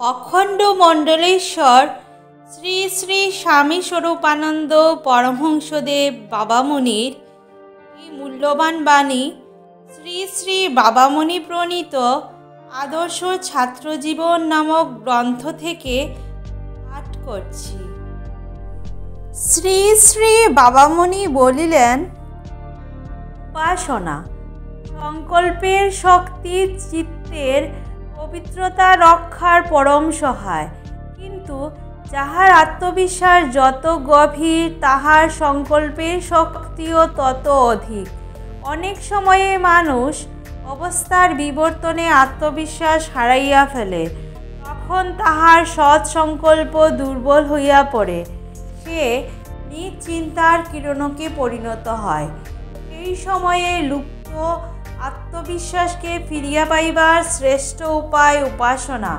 অখণ্ড মণ্ডলেশ্বর শ্রী শ্রী স্বামী স্বরূপানন্দ পরমহংসদেব বাবামুনির এই মূল্যবান বাণী শ্রী শ্রী বাবামুনি প্রণীত আদর্শ ছাত্রজীবন নামক গ্রন্থ থেকে পাঠ করছি। শ্রী শ্রী বাবামুনি বলিলেন, উপাসনা সংকল্পের শক্তি চিত্তের পবিত্রতা রক্ষার পরম সহায়, কিন্তু যাহার আত্মবিশ্বাস যত গভীর তাহার সংকল্পের শক্তিও তত অধিক। অনেক সময়ে মানুষ অবস্থার বিবর্তনে আত্মবিশ্বাস হারাইয়া ফেলে, তখন তাহার সৎ সংকল্প দুর্বল হইয়া পড়ে, সে নিজ চিন্তার কিরণকে পরিণত হয়। সেই সময়ে লুপ্ত আত্মবিশ্বাসকে ফিরিয়া পাইবার শ্রেষ্ঠ উপায় উপাসনা।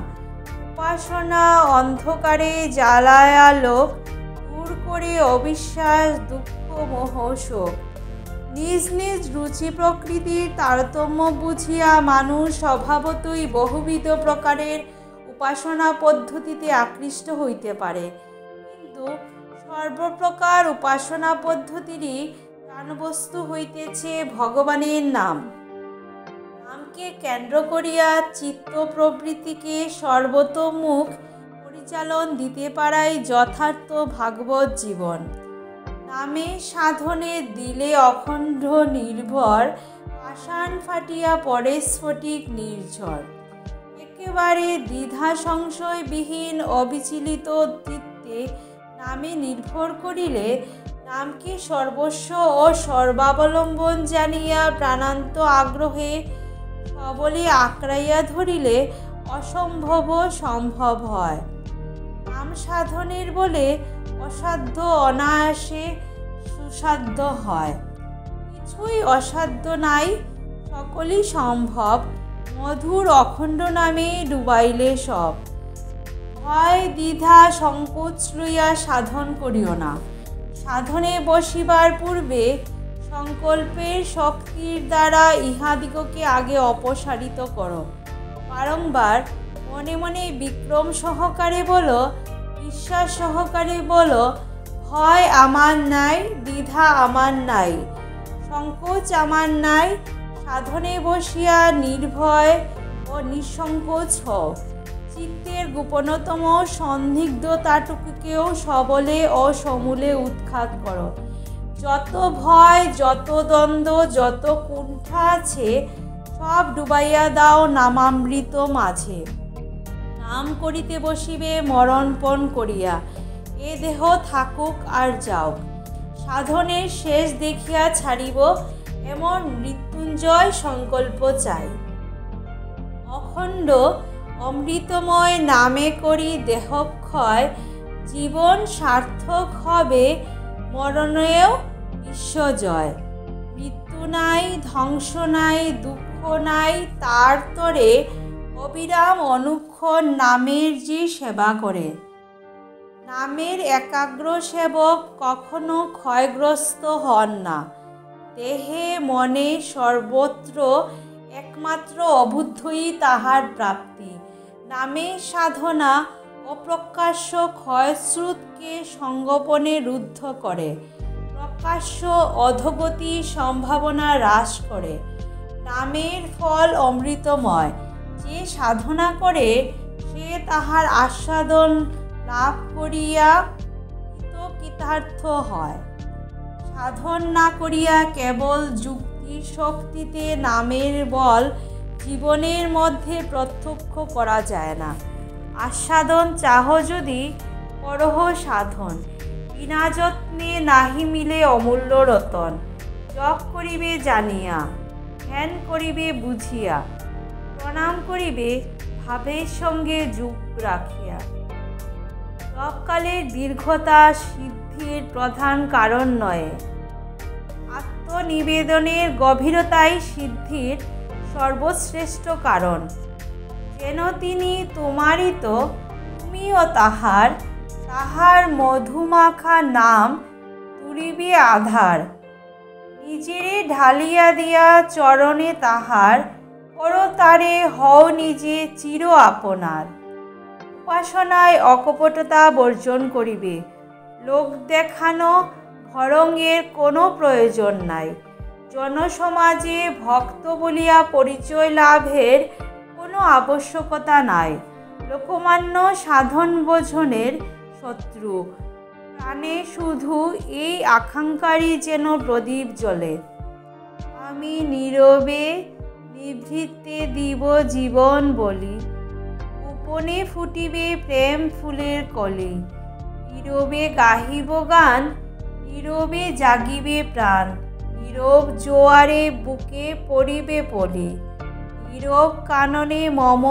উপাসনা অন্ধকারে জ্বালায়া লোক দূর করে অবিশ্বাস, দুঃখ, মোহ, শোক। নিজ নিজ রুচি প্রকৃতির তারতম্য বুঝিয়া মানুষ স্বভাবতই বহুবিধ প্রকারের উপাসনা পদ্ধতিতে আকৃষ্ট হইতে পারে, কিন্তু সর্বপ্রকার উপাসনা পদ্ধতিরই প্রাণবস্তু হইতেছে ভগবানের নাম। নামকে কেন্দ্র করিয়া চিত্ত প্রবৃত্তিকে সর্বতোমুখ পরিচালন দিতে পারাই যথার্থ ভাগবত জীবন। নামে সাধনে দিলে অখণ্ড নির্ভর, পাষাণ ফাটিয়া পড়ে স্ফটিক নির্ঝর। একেবারে দ্বিধা সংশয়বিহীন অবিচলিত চিত্তে নামে নির্ভর করিলে, নামকে সর্বস্ব ও সর্বাবলম্বন জানিয়া প্রাণান্ত আগ্রহে সবলে আঁকড়াইয়া ধরিলে অসম্ভব সম্ভব হয়। নাম সাধনের বলে অসাধ্য অনায়াসে সুসাধ্য হয়। কিছুই অসাধ্য নাই, সকলই সম্ভব। মধুর অখণ্ড নামে ডুবাইলে সব। ভয়, দ্বিধা, সংকোচ লইয়া সাধন করিও না। সাধনে বসিবার পূর্বে সংকল্পের শক্তির দ্বারা ইহাদিগকে আগে অপসারিত করো। বারংবার মনে মনে বিক্রম সহকারে বলো, বিশ্বাস সহকারে বলো, ভয় আমার নাই, দ্বিধা আমার নাই, সংকোচ আমার নাই। সাধনে বসিয়া নির্ভয় ও নিঃসংকোচ হও। চিত্তের গোপনতম সন্দিগ্ধতাটুকুকেও সবলে ও সমূলে উৎখাত করো। যত ভয়, যত দ্বন্দ্ব, যত কুণ্ঠা আছে, সব ডুবাইয়া দাও নামামৃত মাঝে। নাম করিতে বসিবে মরণপণ করিয়া, এ দেহ থাকুক আর যাও। সাধনের শেষ দেখিয়া ছাড়িব, এমন মৃত্যুঞ্জয় সংকল্প চাই। অখণ্ড অমৃতময় নামে করি দেহক্ষয়, জীবন সার্থক হবে মরণেও বিশ্বজয়। মৃত্যু নাই, ধ্বংস নাই, দুঃখ নাই, তার তরে অবিরাম অনুক্ষণ নামের যে সেবা করে। নামের একাগ্র সেবক কখনো ক্ষয়গ্রস্ত হন না। দেহে মনে সর্বত্র একমাত্র অবুদ্ধই তাহার প্রাপ্তি। নামের সাধনা অপ্রকাশ্য ক্ষয়স্রোতকে সঙ্গোপনে রুদ্ধ করে, প্রকাশ্য অধোগতির সম্ভাবনা হ্রাস করে। নামের ফল অমৃতময়। যে সাধনা করে সে তাহার আস্বাদন লাভ করিয়া কৃতার্থ হয়। সাধন না করিয়া কেবল যুক্তির শক্তিতে নামের বল জীবনের মধ্যে প্রত্যক্ষ করা যায় না। আস্বাদন চাহ যদি, করহ সাধন। বিনা যত্নে নাহি মিলে অমূল্য রতন। জপ করিবে জানিয়া, ধ্যান করিবে বুঝিয়া, প্রণাম করিবে ভাবের সঙ্গে যোগ রাখিয়া। জপকালের দীর্ঘতা সিদ্ধির প্রধান কারণ নয়, আত্মনিবেদনের গভীরতাই সিদ্ধির সর্বশ্রেষ্ঠ কারণ। যেন তিনি তোমারই তো, তুমিও তাহার। তাহার মধুমাখা নাম তুরিবে আধার। নিজেরে ঢালিয়া দিয়া চরণে তাহার, করো তারে হও নিজে চির আপনার। উপাসনায় অকপটতা বর্জন করিবে। লোক দেখানো ভরঙের কোনো প্রয়োজন নাই। জনসমাজে ভক্ত বলিয়া পরিচয় লাভের কোনো আবশ্যকতা নাই। লোকমান্য সাধন ভোজনের শত্রু। প্রাণে শুধু এই আকাঙ্ক্ষারই যেন প্রদীপ জ্বলে। আমি নীরবে নিভৃতে দিব জীবন বলি, গোপনে ফুটিবে প্রেম ফুলের কলি। নীরবে গাহিব গান, নীরবে জাগিবে প্রাণ, নীরব জোয়ারে বুকে পড়িবে পলি। নীরব কাননে মম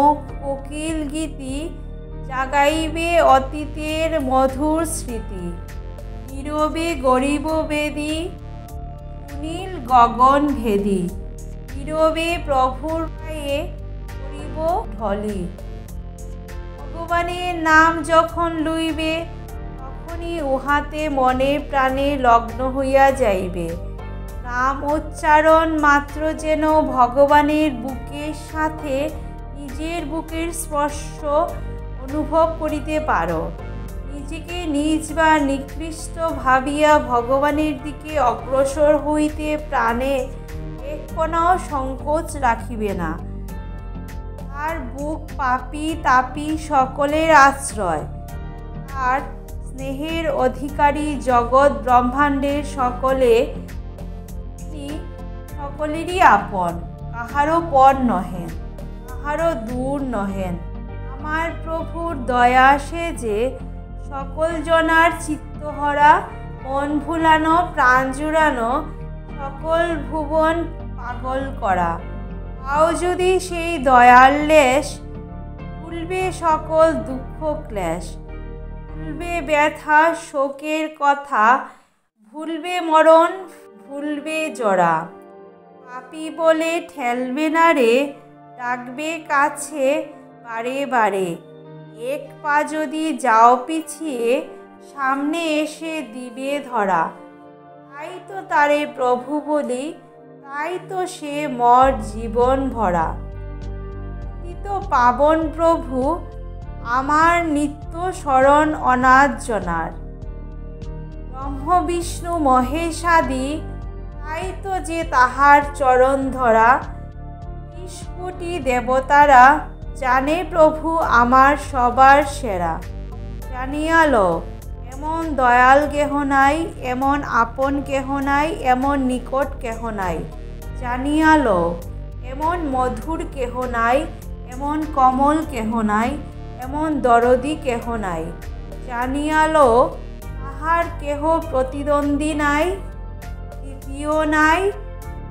কোকিল গীতি, জাগাইবে অতীতের মধুর স্মৃতি। নীরবে গরিব বেদী, সুনীল গগন ভেদী, নীরবে প্রভুর পায়ে করিব ঢলি। ভগবানের নাম যখন লইবে, তখনই উহাতে মনে প্রাণে লগ্ন হইয়া যাইবে। নাম উচ্চারণ মাত্র যেন ভগবানের বুকের সাথে নিজের বুকের স্পর্শ অনুভব করিতে পারো। নিজেকে নিজ বা নিকৃষ্ট ভাবিয়া ভগবানের দিকে অগ্রসর হইতে প্রাণে এক কণাও সংকোচ রাখিবে না। তার বুক পাপী তাপী সকলের আশ্রয়, তার স্নেহের অধিকারী জগৎ ব্রহ্মাণ্ডের সকলেরই আপন, কাহারও পর নহেন, কাহারও দূর নহেন। আমার প্রভুর দয়া সে যে সকল জনার চিত্তহরা, মন ভুলানো প্রাণ জুড়ানো, সকল ভুবন পাগল করা। তাও যদি সেই দয়ার লেশ, ভুলবে সকল দুঃখ ক্লেশ, ভুলবে ব্যথা শোকের কথা, ভুলবে মরণ ভুলবে জরা। পাপী বলে ঠেলবে না রে, ডাকবে কাছে বারে বারে। এক পা যদি যাও পিছিয়ে, সামনে এসে দিবে ধরা। তাই তো তারে প্রভু বলি, তাই তো সে মর জীবন ভরা। পতিত পাবন প্রভু আমার নিত্য শরণ অনাথ জনার। ব্রহ্ম বিষ্ণু মহেশাদি, তাই তো যে তাহার চরণ ধরা। ৩০ কোটি দেবতারা জানে প্রভু আমার সবার সেরা। জানিয়া লো এমন দয়াল কেহ নাই, এমন আপন কেহ নাই, এমন নিকট কেহ নাই। জানিয়া লো এমন মধুর কেহ নাই, এমন কমল কেহ নাই, এমন দরদি কেহ নাই। জানিয়া লো তাহার কেহ প্রতিদ্বন্দ্বী নাই, দ্বিতীয় নাই,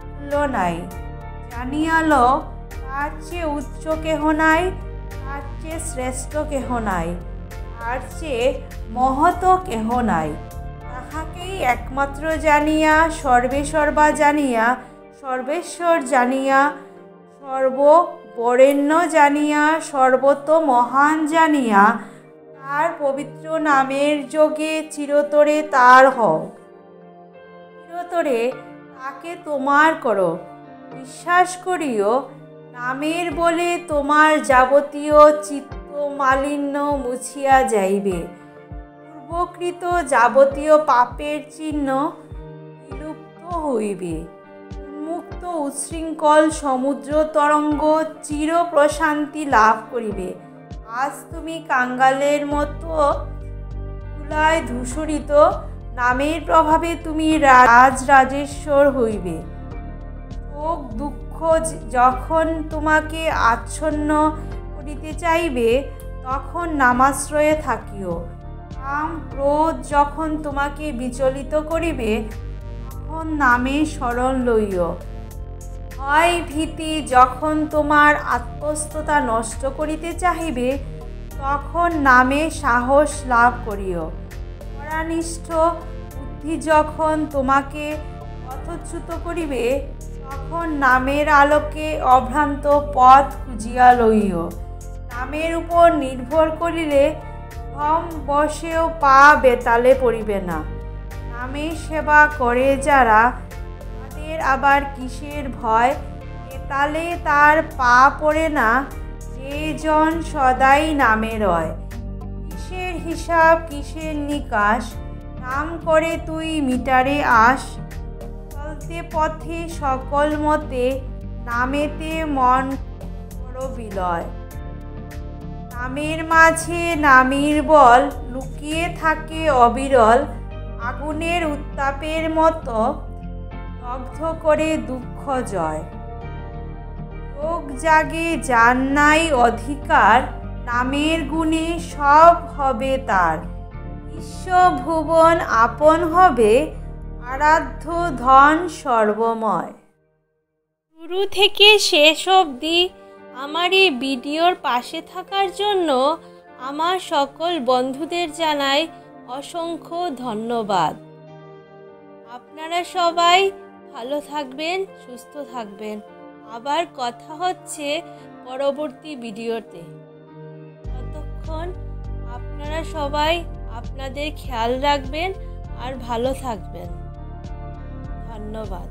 তুল্য নাই। জানিয়া লো তার চেয়ে উচ্চ কেহ নাই, তার চেয়ে শ্রেষ্ঠ কেহ নাই, তার চেয়ে মহৎ কেহ নাই। তাহাকেই একমাত্র জানিয়া, সর্বে সর্বা জানিয়া, সর্বেশ্বর জানিয়া, সর্ববরেণ্য জানিয়া, সর্বত মহান জানিয়া, তার পবিত্র নামের যোগে চিরতরে তার হও। চিরতরে তাকে তোমার করো। বিশ্বাস করিও, নামের বলে তোমার যাবতীয় চিত্ত মালিন্য মুছিয়া যাইবে। পূর্বকৃত যাবতীয় পাপের চিহ্ন বিলুপ্ত হইবে। উন্মুক্ত উচ্ছৃঙ্খল সমুদ্র তরঙ্গ চির প্রশান্তি লাভ করিবে। আজ তুমি কাঙ্গালের মতো ধুলায় ধূসরিত, নামের প্রভাবে তুমি রাজরাজেশ্বর হইবে। শোক দুঃখ যখন তোমাকে আচ্ছন্ন করিতে চাইবে, তখন নামাশ্রয়ে থাকিও। কাম ক্রোধ যখন তোমাকে বিচলিত করিবে, তখন নামে শরণ লইও। ভয় ভীতি যখন তোমার আত্মস্থতা নষ্ট করিতে চাহিবে, তখন নামে সাহস লাভ করিও। পরানিষ্ঠ বুদ্ধি যখন তোমাকে পথচ্যুত করিবে, তখন নামের আলোকে অভ্রান্ত পথ খুঁজিয়া লইও। নামের উপর নির্ভর করিলে ভ্রম বশেও পা বেতালে পড়িবে না। নামের সেবা করে যারা, তাদের আবার কিসের ভয়? বেতালে তার পা পড়ে না, যে জন সদাই নামে রয়। কিসের হিসাব কিসের নিকাশ, নাম করে তুই মিটারে আস। চলতে পথে সকল মতে, নামেতে মন কর বিলয়। নামের মাঝে নামের বল, লুকিয়ে থাকে অবিরল। আগুনের উত্তাপের মতো, দগ্ধ করে দুঃখ জয়। যোগ জাগে যার নাই অধিকার, নামের গুণে সব হবে তার। বিশ্ব ভুবন আপন হবে, আরাধ্য ধন সর্বময়। শুরু থেকে শেষ অবধি আমার এই ভিডিওর পাশে থাকার জন্য আমার সকল বন্ধুদের জানাই অসংখ্য ধন্যবাদ। আপনারা সবাই ভালো থাকবেন, সুস্থ থাকবেন। আবার কথা হচ্ছে পরবর্তী ভিডিওতে। ততক্ষণ আপনারা সবাই আপনাদের খেয়াল রাখবেন আর ভালো থাকবেন। ধন্যবাদ।